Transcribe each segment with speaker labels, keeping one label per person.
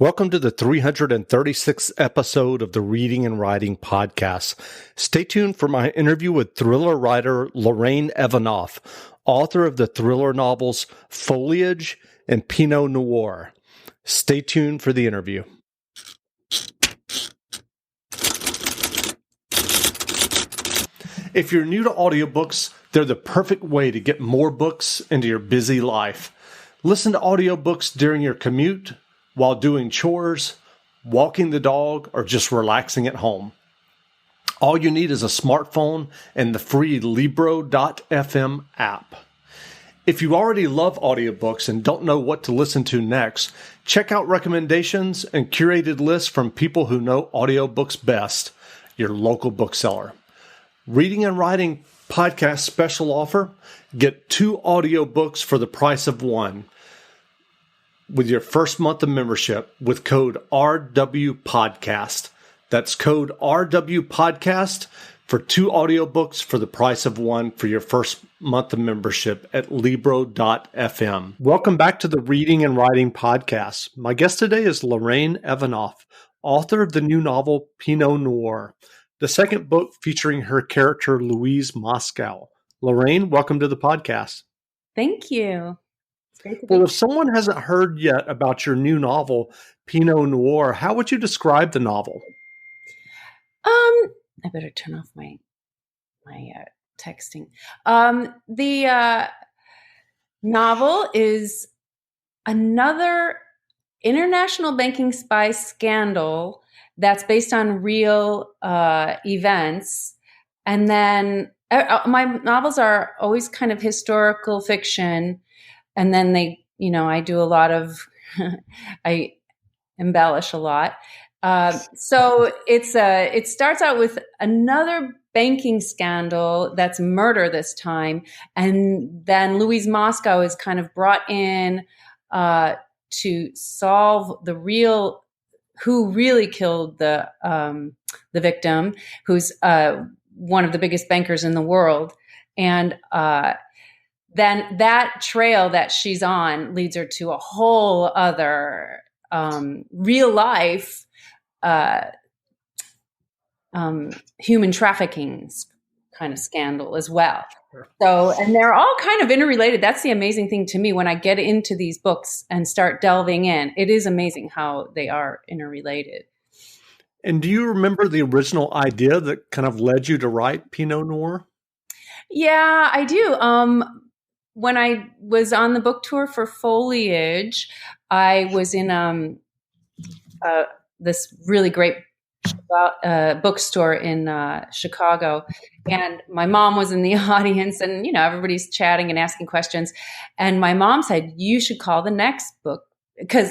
Speaker 1: Welcome to the 336th episode of the Reading and Writing Podcast. Stay tuned for my interview with thriller writer Lorraine Evanoff, author of the thriller novels Foliage and Pinot Noir. Stay tuned for the interview. If you're new to audiobooks, they're the perfect way to get more books into your busy life. Listen to audiobooks during your commute, while doing chores, walking the dog, or just relaxing at home. All you need is a smartphone and the free Libro.fm app. If you already love audiobooks and don't know what to listen to next, check out recommendations and curated lists from people who know audiobooks best, your local bookseller. Reading and Writing Podcast special offer: get 2 audiobooks for the price of 1 with your first month of membership with code RWPodcast. That's code RWPodcast for 2 audiobooks for the price of 1 for your first month of membership at Libro.fm. Welcome back to the Reading and Writing Podcast. My guest today is Lorraine Evanoff, author of the new novel Pinot Noir, the second book featuring her character Louise Moscow. Lorraine, welcome to the podcast.
Speaker 2: Thank you.
Speaker 1: Well, if someone hasn't heard yet about your new novel, Pinot Noir, how would you describe the novel?
Speaker 2: I better turn off my texting. The novel is another international banking spy scandal that's based on real events. And then my novels are always kind of historical fiction. And then I do a lot of, I embellish a lot. So it starts out with another banking scandal that's murder this time. And then Louise Moscow is kind of brought in to solve who really killed the victim, who's one of the biggest bankers in the world. And then that trail that she's on leads her to a whole other real life human trafficking kind of scandal as well. So, and they're all kind of interrelated. That's the amazing thing to me when I get into these books and start delving in. It is amazing how they are interrelated.
Speaker 1: And do you remember the original idea that kind of led you to write Pinot Noir?
Speaker 2: Yeah, I do. When I was on the book tour for Foliage, I was in this really great bookstore in Chicago, and my mom was in the audience, and everybody's chatting and asking questions, and my mom said, "You should call the next book," because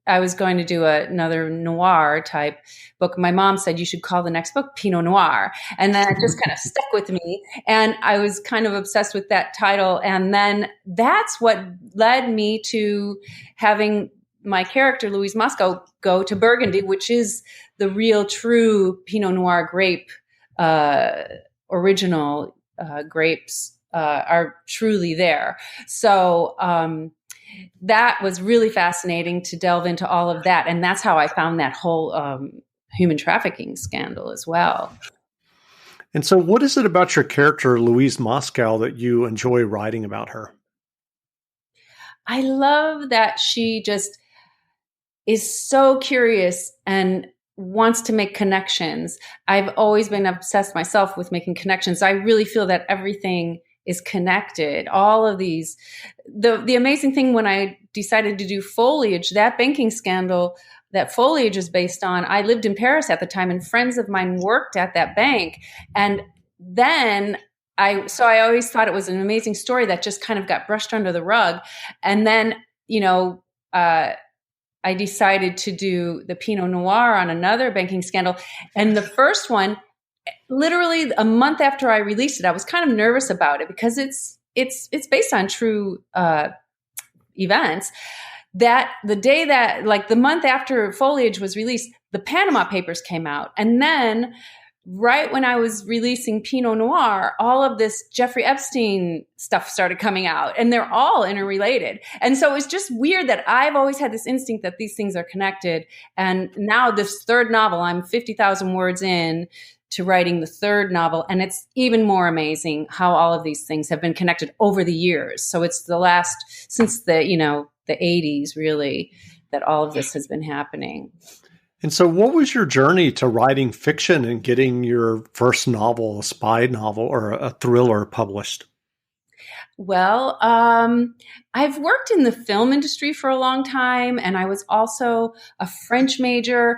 Speaker 2: I was going to do another noir type book. My mom said, "You should call the next book Pinot Noir." And then it just kind of stuck with me. And I was kind of obsessed with that title. And then that's what led me to having my character, Louise Moscow, go to Burgundy, which is the real true Pinot Noir grape. Original grapes are truly there. So, that was really fascinating to delve into all of that. And that's how I found that whole human trafficking scandal as well.
Speaker 1: And so what is it about your character, Louise Moscow, that you enjoy writing about her?
Speaker 2: I love that she just is so curious and wants to make connections. I've always been obsessed myself with making connections. I really feel that everything is connected. All of these, the amazing thing when I decided to do Foliage, that banking scandal that Foliage is based on, I lived in Paris at the time and friends of mine worked at that bank. And then I always thought it was an amazing story that just kind of got brushed under the rug. And then, I decided to do the Pinot Noir on another banking scandal. And the first one, literally a month after I released it, I was kind of nervous about it because it's based on true events. That the day that, like the month after Foliage was released, the Panama Papers came out, and then right when I was releasing Pinot Noir, all of this Jeffrey Epstein stuff started coming out, and they're all interrelated. And so it's just weird that I've always had this instinct that these things are connected. And now this third novel, I'm 50,000 words in to writing the third novel, and it's even more amazing how all of these things have been connected over the years. So it's since the 80s, really, that all of this has been happening.
Speaker 1: And so what was your journey to writing fiction and getting your first novel, a spy novel or a thriller published?
Speaker 2: Well, I've worked in the film industry for a long time, and I was also a French major.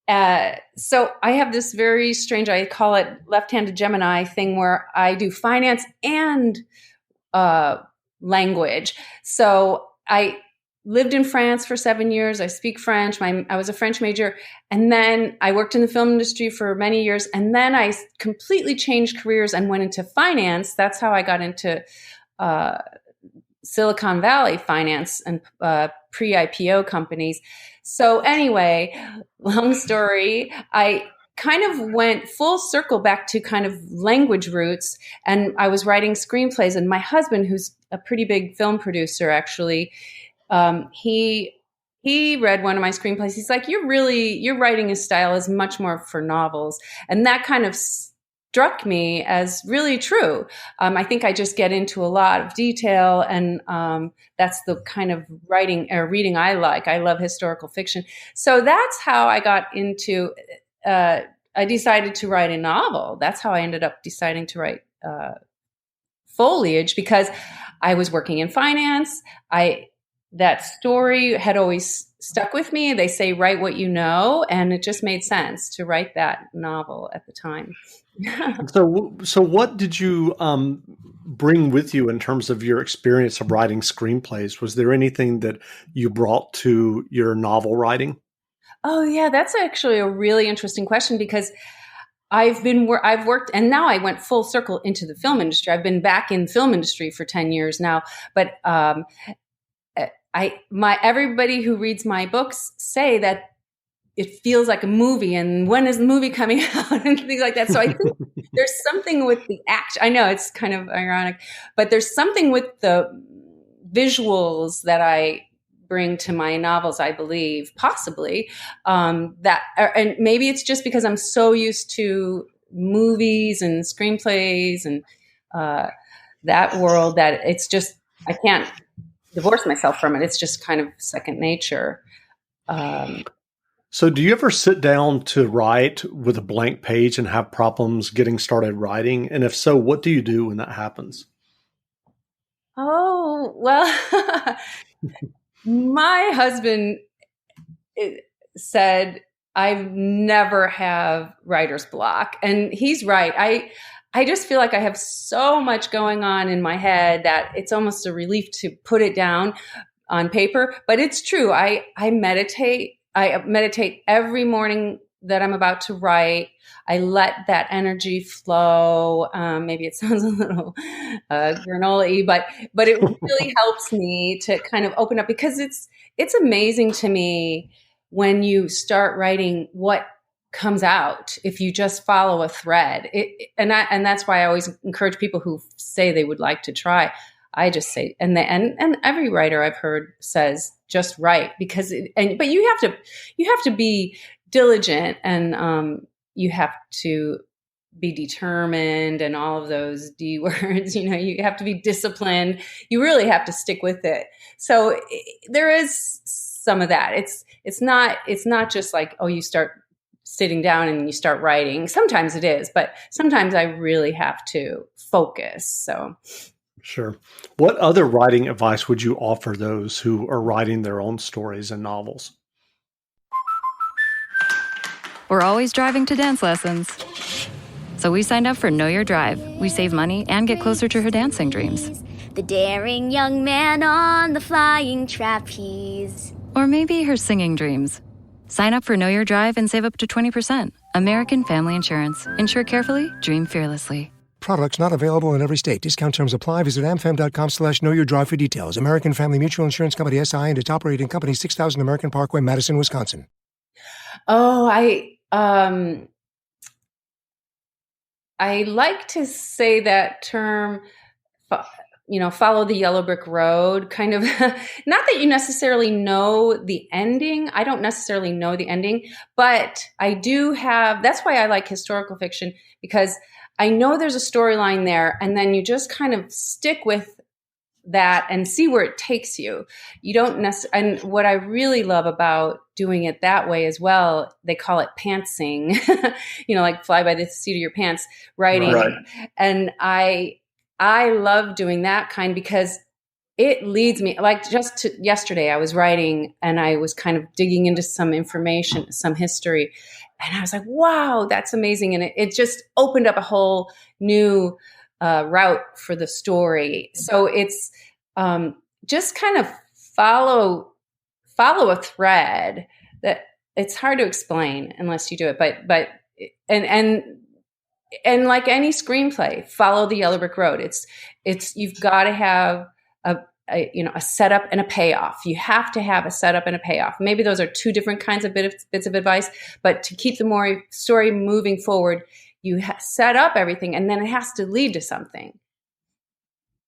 Speaker 2: So I have this very strange, I call it left-handed Gemini thing, where I do finance and language. So I lived in France for 7 years. I speak French. I was a French major. And then I worked in the film industry for many years. And then I completely changed careers and went into finance. That's how I got into Silicon Valley finance and pre-IPO companies. So anyway, long story, I kind of went full circle back to kind of language roots. And I was writing screenplays. And my husband, who's a pretty big film producer, actually, he read one of my screenplays. He's like, your writing style is much more for novels. And that kind of struck me as really true. I think I just get into a lot of detail, and that's the kind of writing or reading I like. I love historical fiction. So that's how I got into, I decided to write a novel. That's how I ended up deciding to write Foliage, because I was working in finance. That story had always stuck with me. They say, write what you know. And it just made sense to write that novel at the time.
Speaker 1: So what did you bring with you in terms of your experience of writing screenplays? Was there anything that you brought to your novel writing?
Speaker 2: Oh, yeah, that's actually a really interesting question, because I've worked, and now I went full circle into the film industry. I've been back in film industry for 10 years now, but everybody who reads my books say that it feels like a movie, and when is the movie coming out and things like that. So I think there's something with the action. I know it's kind of ironic, but there's something with the visuals that I bring to my novels, I believe, possibly, and maybe it's just because I'm so used to movies and screenplays and that world that it's just, I can't divorce myself from it. It's just kind of second nature.
Speaker 1: So do you ever sit down to write with a blank page and have problems getting started writing? And if so, what do you do when that happens?
Speaker 2: Oh, well, my husband said I never have writer's block. And he's right. I just feel like I have so much going on in my head that it's almost a relief to put it down on paper. But it's true. I meditate. I meditate every morning that I'm about to write. I let that energy flow. Maybe it sounds a little granola-y, but it really helps me to kind of open up, because it's amazing to me when you start writing what comes out if you just follow a thread. And that's why I always encourage people who say they would like to try. I just say, and every writer I've heard says, just write, but you have to be diligent, and you have to be determined, and all of those D words. You have to be disciplined. You really have to stick with it. So there is some of that. It's not just like, oh, you start sitting down and you start writing. Sometimes it is, but sometimes I really have to focus. So.
Speaker 1: Sure. What other writing advice would you offer those who are writing their own stories and novels?
Speaker 3: We're always driving to dance lessons. So we signed up for Know Your Drive. We save money and get closer to her dancing dreams.
Speaker 4: The daring young man on the flying trapeze.
Speaker 3: Or maybe her singing dreams. Sign up for Know Your Drive and save up to 20%. American Family Insurance. Insure carefully, dream fearlessly.
Speaker 5: Products not available in every state. Discount terms apply. Visit amfam.com/knowyourdrive for details. American Family Mutual Insurance Company, SI, and its operating company, 6000 American Parkway, Madison, Wisconsin.
Speaker 2: Oh, I like to say that term, follow the yellow brick road, kind of, not that you necessarily know the ending. I don't necessarily know the ending, but I do have, that's why I like historical fiction, because I know there's a storyline there, and then you just kind of stick with that and see where it takes you. You don't necessarily, and what I really love about doing it that way as well, they call it pantsing, like fly by the seat of your pants writing. Right. And I love doing that kind, because it leads me, like yesterday I was writing and I was kind of digging into some information, some history. And I was like, wow, that's amazing. And it just opened up a whole new route for the story. So it's just kind of follow a thread that it's hard to explain unless you do it. But like any screenplay, follow the yellow brick road. It's you've got to have a setup and a payoff. You have to have a setup and a payoff. Maybe those are two different kinds of bits of advice, but to keep the story moving forward, you set up everything, and then it has to lead to something.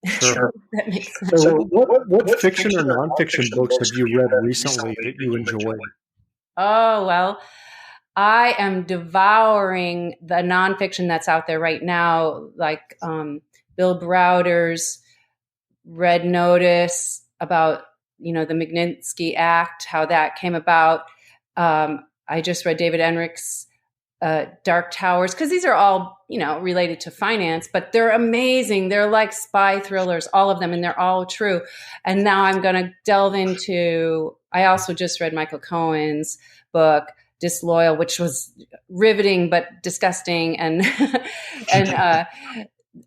Speaker 1: Sure.
Speaker 2: That makes sense.
Speaker 1: So what fiction or nonfiction books have you read recently that you enjoyed?
Speaker 2: Oh, well, I am devouring the nonfiction that's out there right now, like Bill Browder's Red Notice about, the Magnitsky Act, how that came about. I just read David Enrich's Dark Towers, because these are all, related to finance, but they're amazing. They're like spy thrillers, all of them, and they're all true. And now I'm going to delve into, I also just read Michael Cohen's book, Disloyal, which was riveting but disgusting. And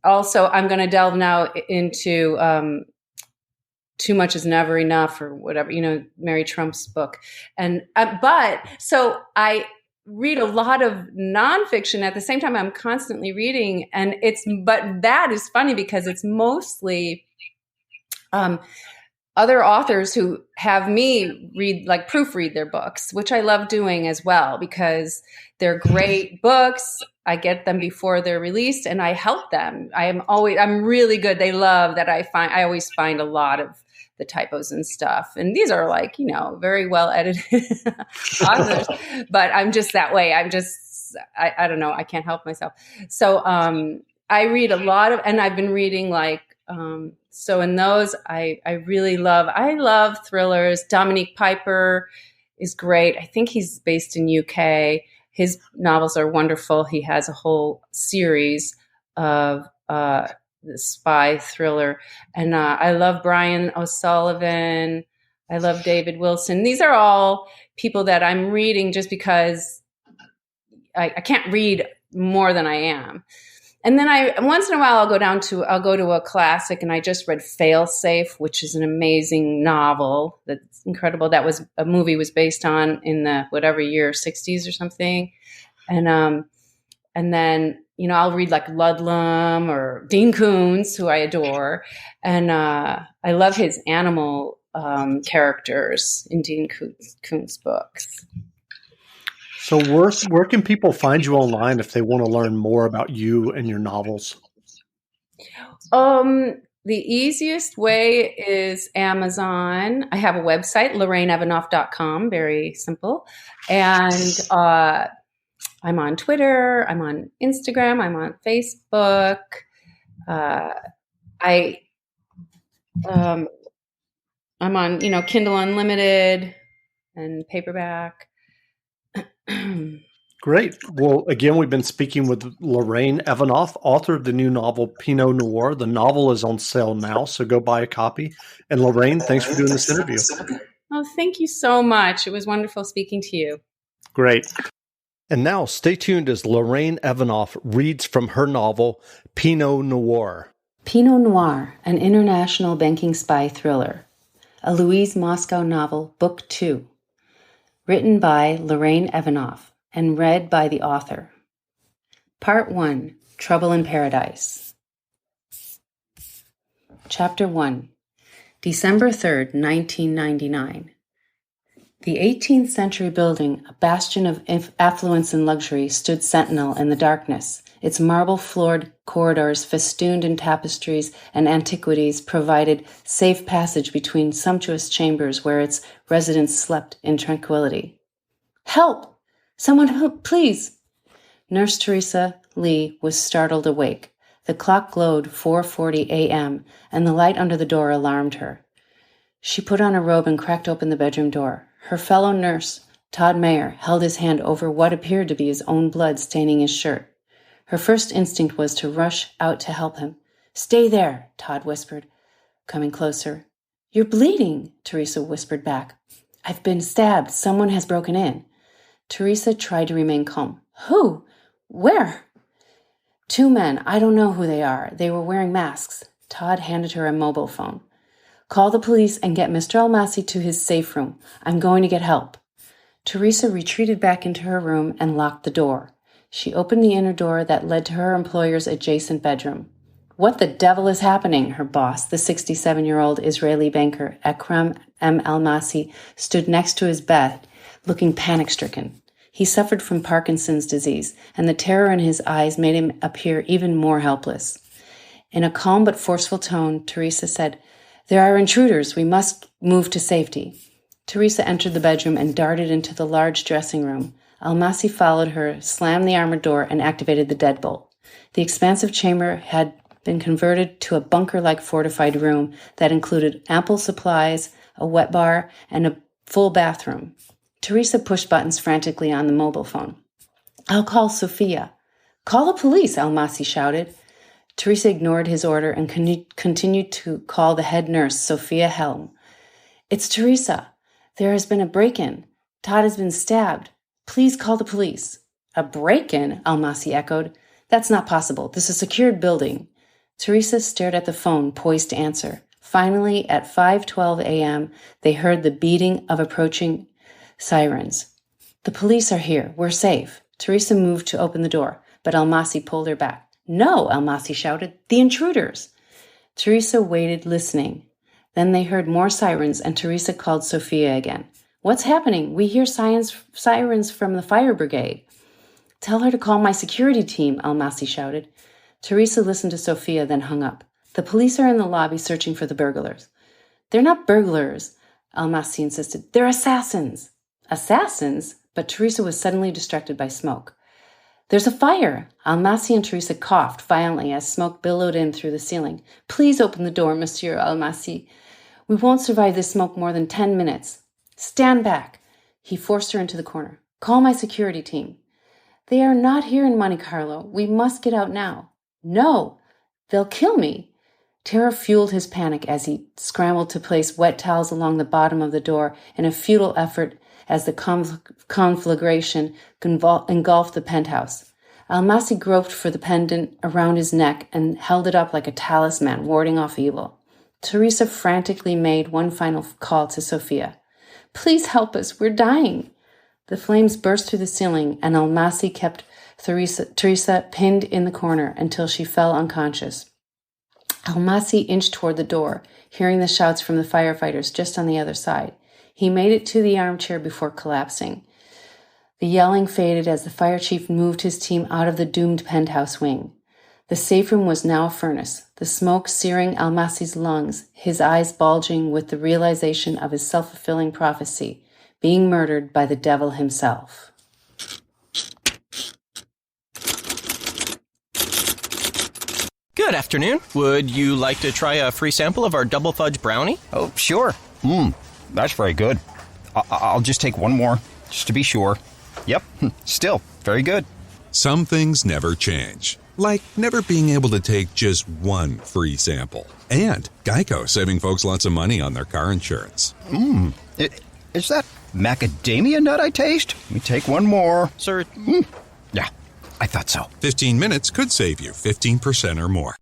Speaker 2: also I'm going to delve now into Too Much Is Never Enough, or whatever, Mary Trump's book. And so I read a lot of nonfiction at the same time I'm constantly reading, but that is funny because it's mostly other authors who have me proofread their books, which I love doing as well, because they're great books. I get them before they're released and I help them. I'm really good. They love that I always find a lot of the typos and stuff. And these are very well edited authors, but I'm just that way. I don't know. I can't help myself. So I read a lot of, and I've been reading so in those, I love thrillers. Dominique Piper is great. I think he's based in UK. His novels are wonderful. He has a whole series of the spy thriller. And I love Brian O'Sullivan. I love David Wilson. These are all people that I'm reading just because I can't read more than I am. And then once in a while I'll go to a classic, and I just read Failsafe, which is an amazing novel that's incredible. That was a movie was based on in the whatever year, 60s or something. And then I'll read like Ludlum or Dean Koontz, who I adore, and I love his animal characters in Dean Koontz books.
Speaker 1: So where can people find you online if they want to learn more about you and your novels?
Speaker 2: The easiest way is Amazon. I have a website, LorraineEvanoff.com, very simple. And I'm on Twitter, I'm on Instagram, I'm on Facebook. I'm on, Kindle Unlimited and paperback.
Speaker 1: Great. Well, again, we've been speaking with Lorraine Evanoff, author of the new novel Pinot Noir. The novel is on sale now, so go buy a copy. And Lorraine, thanks for doing this interview.
Speaker 2: Oh, thank you so much. It was wonderful speaking to you.
Speaker 1: Great. And now stay tuned as Lorraine Evanoff reads from her novel Pinot Noir.
Speaker 2: Pinot Noir, an international banking spy thriller. A Louise Moscow novel, Book 2. Written by Lorraine Evanoff and read by the author. Part 1, Trouble in Paradise. Chapter 1, December 3rd, 1999. The 18th century building, a bastion of affluence and luxury, stood sentinel in the darkness, Its marble-floored corridors, festooned in tapestries and antiquities, provided safe passage between sumptuous chambers where its residents slept in tranquility. "Help! Someone help, please!" Nurse Teresa Lee was startled awake. The clock glowed 4:40 a.m., and the light under the door alarmed her. She put on a robe and cracked open the bedroom door. Her fellow nurse, Todd Mayer, held his hand over what appeared to be his own blood staining his shirt. Her first instinct was to rush out to help him. "Stay there," Todd whispered, coming closer. "You're bleeding," Teresa whispered back. "I've been stabbed. Someone has broken in." Teresa tried to remain calm. "Who? Where?" "Two men. I don't know who they are. They were wearing masks." Todd handed her a mobile phone. "Call the police and get Mr. Almasi to his safe room. I'm going to get help." Teresa retreated back into her room and locked the door. She opened the inner door that led to her employer's adjacent bedroom. "What the devil is happening?" Her boss, the 67-year-old Israeli banker Ekrem M. Almasi, stood next to his bed, looking panic-stricken. He suffered from Parkinson's disease, and the terror in his eyes made him appear even more helpless. In a calm but forceful tone, Teresa said, "There are intruders. We must move to safety." Teresa entered the bedroom and darted into the large dressing room. Almasi followed her, slammed the armored door, and activated the deadbolt. The expansive chamber had been converted to a bunker-like fortified room that included ample supplies, a wet bar, and a full bathroom. Teresa pushed buttons frantically on the mobile phone. "I'll call Sophia." "Call the police," Almasi shouted. Teresa ignored his order and continued to call the head nurse, Sophia Helm. "It's Teresa. There has been a break-in. Todd has been stabbed. Please call the police." "A break-in?" Almasi echoed. "That's not possible. This is a secured building." Teresa stared at the phone, poised to answer. Finally, at 5:12 a.m., they heard the beating of approaching sirens. "The police are here. We're safe." Teresa moved to open the door, but Almasi pulled her back. "No," Almasi shouted. "The intruders." Teresa waited, listening. Then they heard more sirens, and Teresa called Sophia again. "What's happening? We hear sirens from the fire brigade." "Tell her to call my security team," Almasi shouted. Teresa listened to Sophia, then hung up. "The police are in the lobby searching for the burglars." "They're not burglars," Almasi insisted. "They're assassins." "Assassins?" But Teresa was suddenly distracted by smoke. "There's a fire!" Almasi and Teresa coughed violently as smoke billowed in through the ceiling. "Please open the door, Monsieur Almasi. We won't survive this smoke more than 10 minutes. Stand back." He forced her into the corner. "Call my security team." "They are not here in Monte Carlo. We must get out now." "No, they'll kill me." Terror fueled his panic as he scrambled to place wet towels along the bottom of the door in a futile effort as the conflagration engulfed the penthouse. Almasi groped for the pendant around his neck and held it up like a talisman, warding off evil. Teresa frantically made one final call to Sophia. "Please help us. We're dying." The flames burst through the ceiling, and Almasi kept Teresa pinned in the corner until she fell unconscious. Almasi inched toward the door, hearing the shouts from the firefighters just on the other side. He made it to the armchair before collapsing. The yelling faded as the fire chief moved his team out of the doomed penthouse wing. The safe room was now a furnace, the smoke searing Almasi's lungs, his eyes bulging with the realization of his self-fulfilling prophecy, being murdered by the devil himself.
Speaker 6: Good afternoon. Would you like to try a free sample of our double fudge brownie?
Speaker 7: Oh, sure. That's very good. I'll just take one more, just to be sure. Yep, still very good.
Speaker 8: Some things never change, like never being able to take just one free sample. And Geico saving folks lots of money on their car insurance.
Speaker 7: Is that macadamia nut I taste? Let me take one more.
Speaker 6: Sir?
Speaker 7: Yeah, I thought so.
Speaker 8: 15 minutes could save you 15% or more.